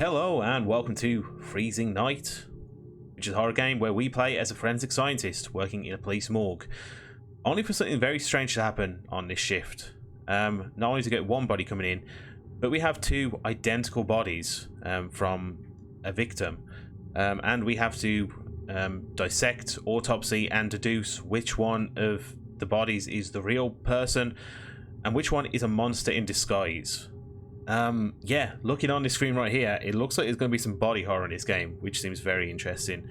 Hello and welcome to Freezing Night, which is a horror game where we play as a forensic scientist working in a police morgue. Only for something very strange to happen on this shift. Not only to get one body coming in, but we have two identical bodies from a victim. And we have to dissect, autopsy and deduce which one of the bodies is the real person and which one is a monster in disguise. Yeah, looking on the screen right here, it looks like there's going to be some body horror in this game, which seems very interesting,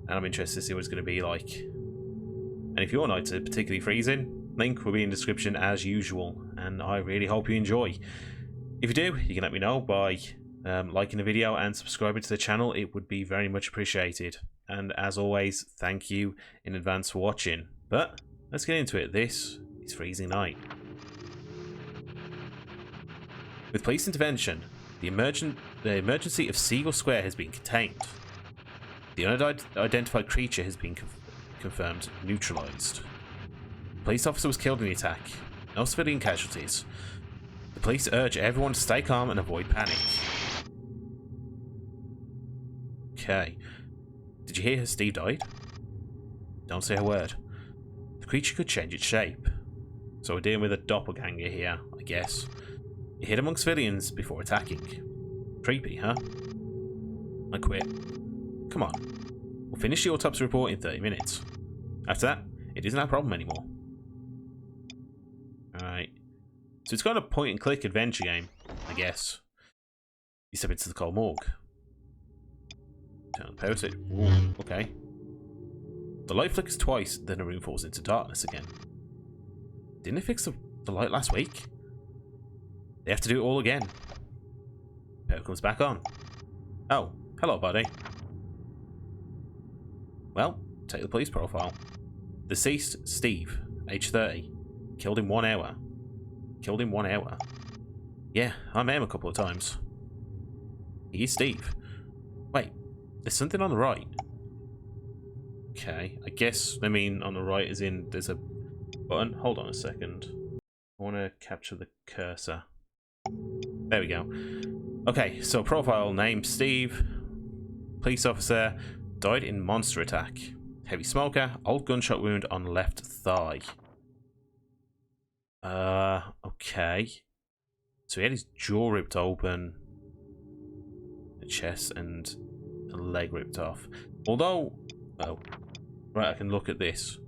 and I'm interested to see what it's going to be like. And if your nights are particularly freezing, link will be in the description as usual, and I really hope you enjoy. If you do, you can let me know by liking the video and subscribing to the channel. It would be very much appreciated, and as always, thank you in advance for watching. But let's get into it. This is Freezing Night. With police intervention, the emergency of Seagull Square has been contained. The unidentified creature has been confirmed neutralized. The police officer was killed in the attack. No civilian casualties. The police urge everyone to stay calm and avoid panic. Okay. Did you hear Steve died? Don't say a word. The creature could change its shape. So we're dealing with a doppelganger here, I guess. It hid among civilians before attacking. Creepy, huh? I quit. Come on. We'll finish the autopsy report in 30 minutes. After that, it isn't our problem anymore. Alright. So it's got a point-and-click adventure game, I guess. You step into the cold morgue. Turn on the power switch. Ooh, okay. The light flickers twice, then the room falls into darkness again. Didn't they fix the light last week? They have to do it all again. Power comes back on. Oh, hello, buddy. Well, take the police profile. Deceased, Steve, age 30. Killed in 1 hour. Killed in 1 hour. Yeah, I met him a couple of times. He is Steve. Wait, there's something on the right. Okay, I guess, I mean, on the right as in there's a button. Hold on a second. I want to capture the cursor. There we go. Okay, so profile name Steve. Police officer. Died in monster attack. Heavy smoker. Old gunshot wound on left thigh. Okay. So he had his jaw ripped open. The chest and a leg ripped off. Although... Oh. Right, I can look at this.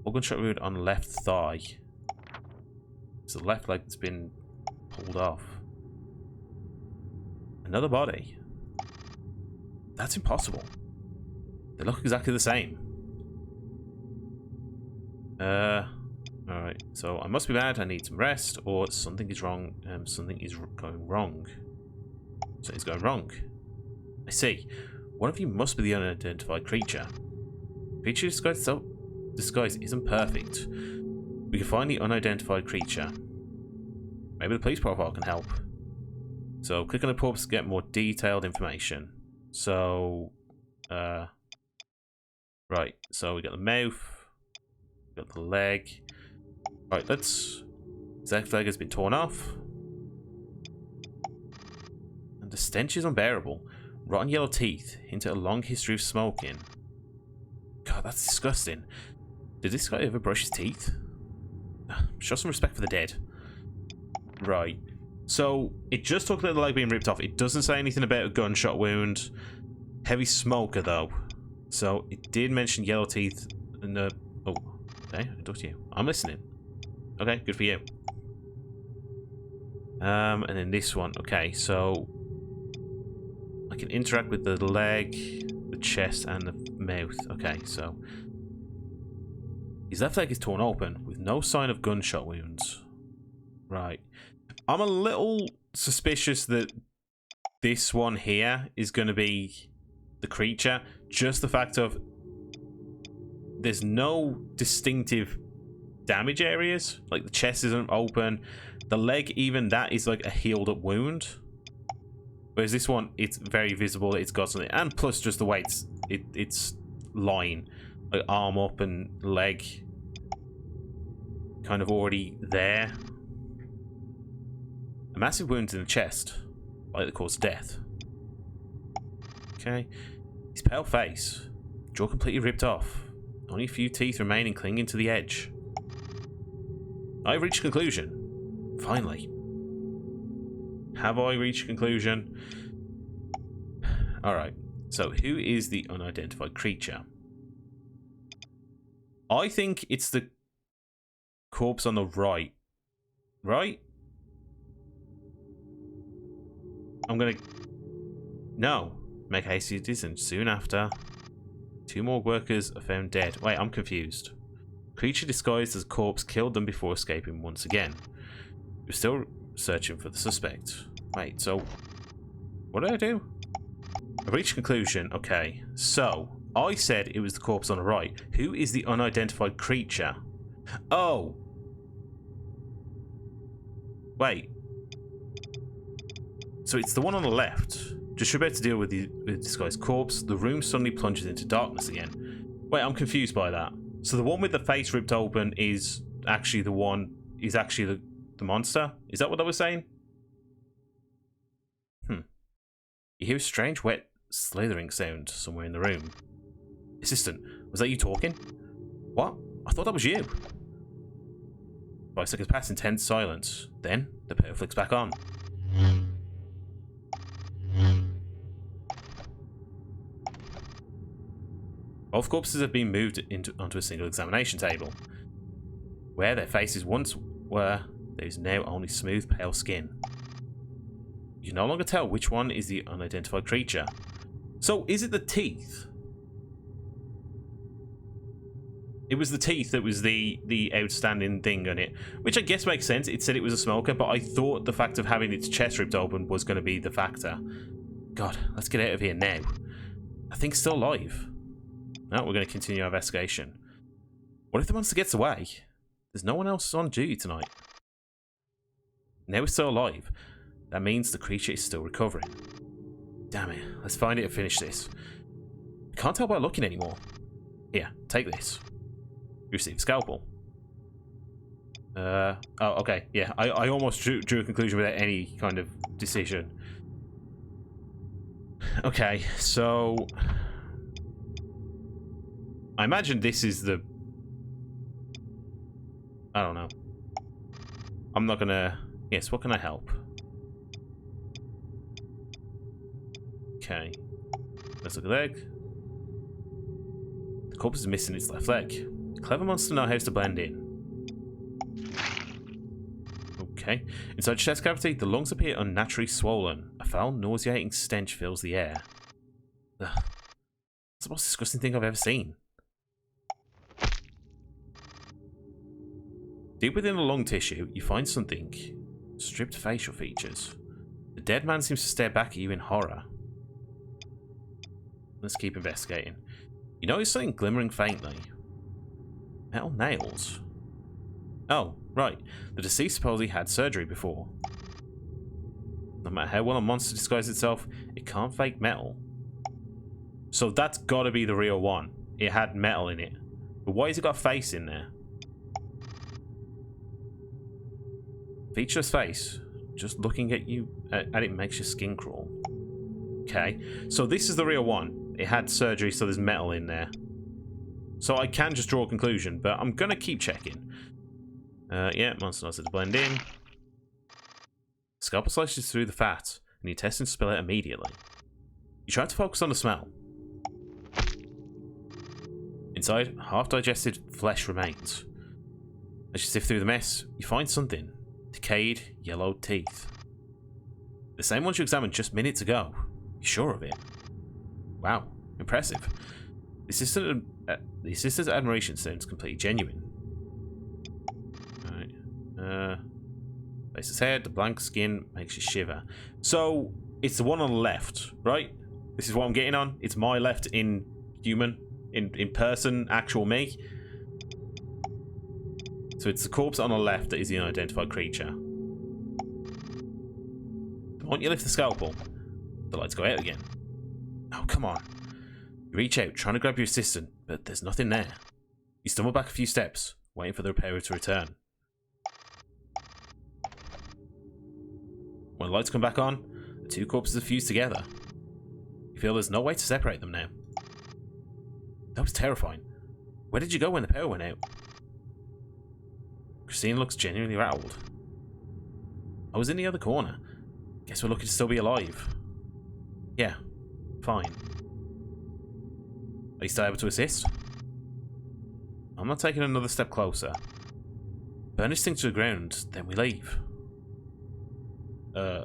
Old gunshot wound on left thigh. It's the left leg that's been pulled off. Another body. That's impossible. They look exactly the same. Alright, so I must be bad, I need some rest, or something is wrong, something is going wrong. Something's going wrong. I see. One of you must be the unidentified creature. Creature disguise isn't perfect. We can find the unidentified creature. Maybe the police profile can help. So click on the corpse to get more detailed information. So, right. So we got the mouth, we got the leg. Right, let's. His left leg has been torn off, and the stench is unbearable. Rotten yellow teeth hint at a long history of smoking. God, that's disgusting. Did this guy ever brush his teeth? Show some respect for the dead. Right. So, it just talked about the leg being ripped off. It doesn't say anything about a gunshot wound. Heavy smoker, though. So, it did mention yellow teeth and the... Oh, okay, I talked to you. I'm listening. Okay, good for you. And then this one. Okay, so... I can interact with the leg, the chest, and the mouth. Okay, so... His left leg is torn open, with no sign of gunshot wounds. Right. I'm a little suspicious that this one here is going to be the creature. Just the fact of there's no distinctive damage areas. Like the chest isn't open. The leg, even that is like a healed up wound. Whereas this one, it's very visible. It's got something. And plus just the way it's lying. Like arm up and leg kind of already there. A massive wound in the chest, like the cause of death. Okay. His pale face. Jaw completely ripped off. Only a few teeth remaining clinging to the edge. I've reached a conclusion. Finally. Have I reached a conclusion? Alright. So, who is the unidentified creature? I think it's the corpse on the right. Right? I'm gonna... No. Make hasty decision. Soon after, 2 more workers are found dead. Wait, I'm confused. Creature disguised as a corpse killed them before escaping once again. We're still searching for the suspect. Wait, so... What did I do? I reached a conclusion. Okay, so... I said it was the corpse on the right. Who is the unidentified creature? Oh! Wait. So it's the one on the left. Just about to deal with this guy's corpse, the room suddenly plunges into darkness again. Wait, I'm confused by that. So the one with the face ripped open is actually the one... Is actually the monster? Is that what I was saying? You hear a strange, wet, slithering sound somewhere in the room. Assistant, was that you talking? What? I thought that was you. 5 seconds pass in tense silence. Then, the power flicks back on. Both corpses have been moved onto a single examination table. Where their faces once were, there is now only smooth, pale skin. You can no longer tell which one is the unidentified creature. So, is it the teeth? It was the teeth that was the outstanding thing on it, which I guess makes sense. It said it was a smoker, but I thought the fact of having its chest ripped open was going to be the factor. God, let's get out of here now. I think it's still alive. No, we're going to continue our investigation. What if the monster gets away? There's no one else on duty tonight. Now it's still alive. That means the creature is still recovering. Damn it, let's find it and finish this. I can't tell by looking anymore. Here, take this. You receive a scalpel. Oh, okay, yeah. I almost drew a conclusion without any kind of decision. Okay, so... I imagine this is the... I don't know. I'm not gonna... Yes, what can I help? Okay. Let's look at the leg. The corpse is missing its left leg. Clever monster know how to blend in. Okay. Inside chest cavity, the lungs appear unnaturally swollen. A foul, nauseating stench fills the air. Ugh. It's the most disgusting thing I've ever seen. Deep within the lung tissue, you find something. Stripped facial features. The dead man seems to stare back at you in horror. Let's keep investigating. You notice something glimmering faintly. Metal nails. Oh, right. The deceased supposedly had surgery before. No matter how well a monster disguises itself, it can't fake metal. So that's gotta be the real one. It had metal in it. But why has it got a face in there? Featureless face. Just looking at you at it makes your skin crawl. Okay, so this is the real one. It had surgery, so there's metal in there. So I can just draw a conclusion, but I'm gonna keep checking. Yeah, monster knows how to blend in. Scalpel slices through the fat, and your intestines spill out immediately. You try to focus on the smell. Inside, half-digested flesh remains. As you sift through the mess, you find something. Decayed, yellow teeth. The same ones you examined just minutes ago. You sure of it? Wow, impressive. The assistant's admiration sounds completely genuine. Alright. Place his head, the blank skin makes you shiver. So, it's the one on the left, right? This is what I'm getting on. It's my left in human, in person, actual me. So it's the corpse on the left that is the unidentified creature. The moment you lift the scalpel, the lights go out again. Oh, come on. You reach out, trying to grab your assistant, but there's nothing there. You stumble back a few steps, waiting for the repairer to return. When the lights come back on, the two corpses are fused together. You feel there's no way to separate them now. That was terrifying. Where did you go when the power went out? Christine looks genuinely rattled. I was in the other corner. Guess we're lucky to still be alive. Yeah, fine. Are you still able to assist? I'm not taking another step closer. Burn this thing to the ground, then we leave. Oh,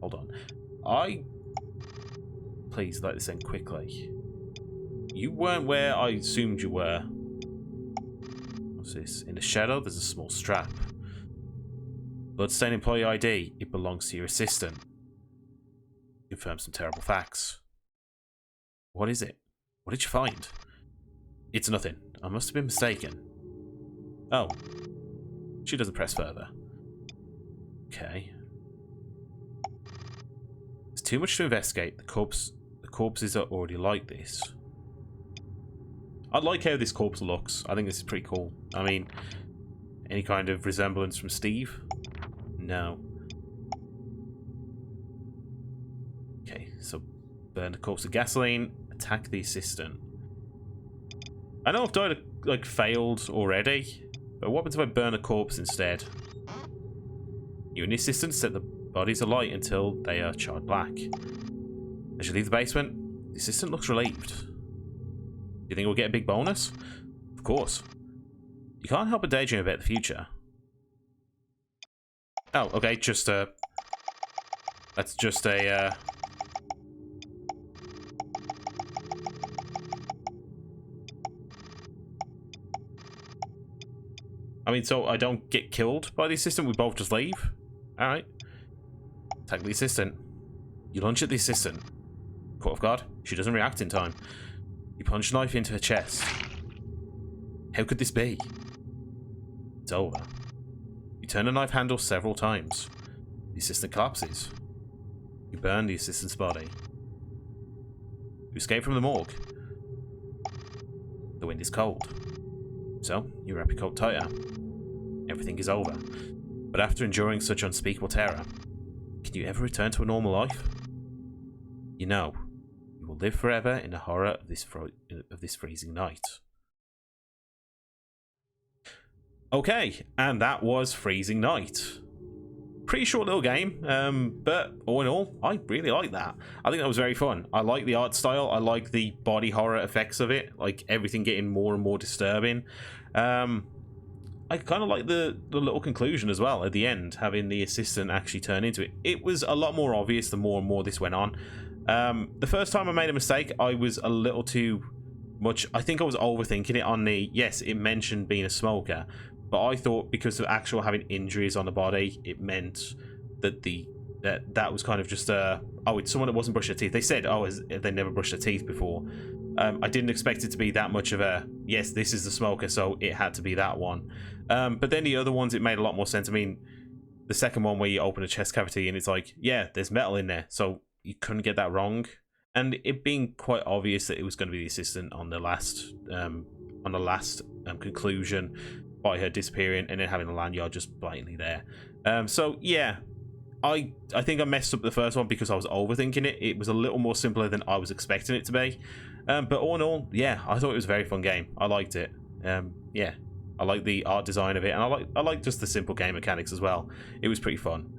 hold on. Please light this end quickly. You weren't where I assumed you were. What's this? In the shadow, there's a small strap. Bloodstained employee ID. It belongs to your assistant. Confirm some terrible facts. What is it? What did you find? It's nothing. I must have been mistaken. Oh. She doesn't press further. Okay. There's too much to investigate. The corpses are already like this. I like how this corpse looks. I think this is pretty cool. I mean, any kind of resemblance from Steve? No. Okay, so burn the corpse with gasoline. Attack the assistant. I know I've died, like, failed already, but what happens if I burn a corpse instead? You and the assistant set the bodies alight until they are charred black. As you leave the basement, the assistant looks relieved. Do you think we'll get a big bonus? Of course. You can't help but daydream about the future. Oh, okay, just that's just a, I mean, so I don't get killed by the assistant, we both just leave? Alright. Attack the assistant. You lunge at the assistant. Caught off guard, she doesn't react in time. You punch a knife into her chest. How could this be? It's over. You turn the knife handle several times. The assistant collapses. You burn the assistant's body. You escape from the morgue. The wind is cold. So, you wrap your coat tighter. Everything is over. But after enduring such unspeakable terror, can you ever return to a normal life? You know, you will live forever in the horror of this freezing night. Okay, and that was Freezing Night. Pretty short little game, but all in all, I really like that. I think that was very fun. I like the art style. I like the body horror effects of it, like everything getting more and more disturbing. I kind of like the little conclusion as well at the end, having the assistant actually turn into it. It was a lot more obvious the more and more this went on. The first time I made a mistake, I was a little too much. I think I was overthinking it on the, yes, it mentioned being a smoker, but I thought because of actual having injuries on the body, it meant that that was kind of just oh, it's someone that wasn't brushing their teeth. They said, oh, they never brushed their teeth before. I didn't expect it to be that much of a, yes, this is the smoker, so it had to be that one. But then the other ones, it made a lot more sense. I mean, the second one where you open a chest cavity and it's like, yeah, there's metal in there, so you couldn't get that wrong. And it being quite obvious that it was going to be the assistant on the last conclusion by her disappearing and then having the lanyard just blatantly there. So yeah, I think I messed up the first one because I was overthinking it. It was a little more simpler than I was expecting it to be. But all in all, yeah, I thought it was a very fun game. I liked it. Yeah, I like the art design of it, and I like just the simple game mechanics as well. It was pretty fun,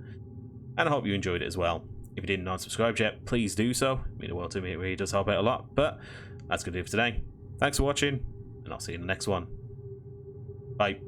and I hope you enjoyed it as well. If you didn't unsubscribe yet, please do so. It means the world to me. It really does help out a lot. But that's gonna do it for today. Thanks for watching, and I'll see you in the next one. Bye.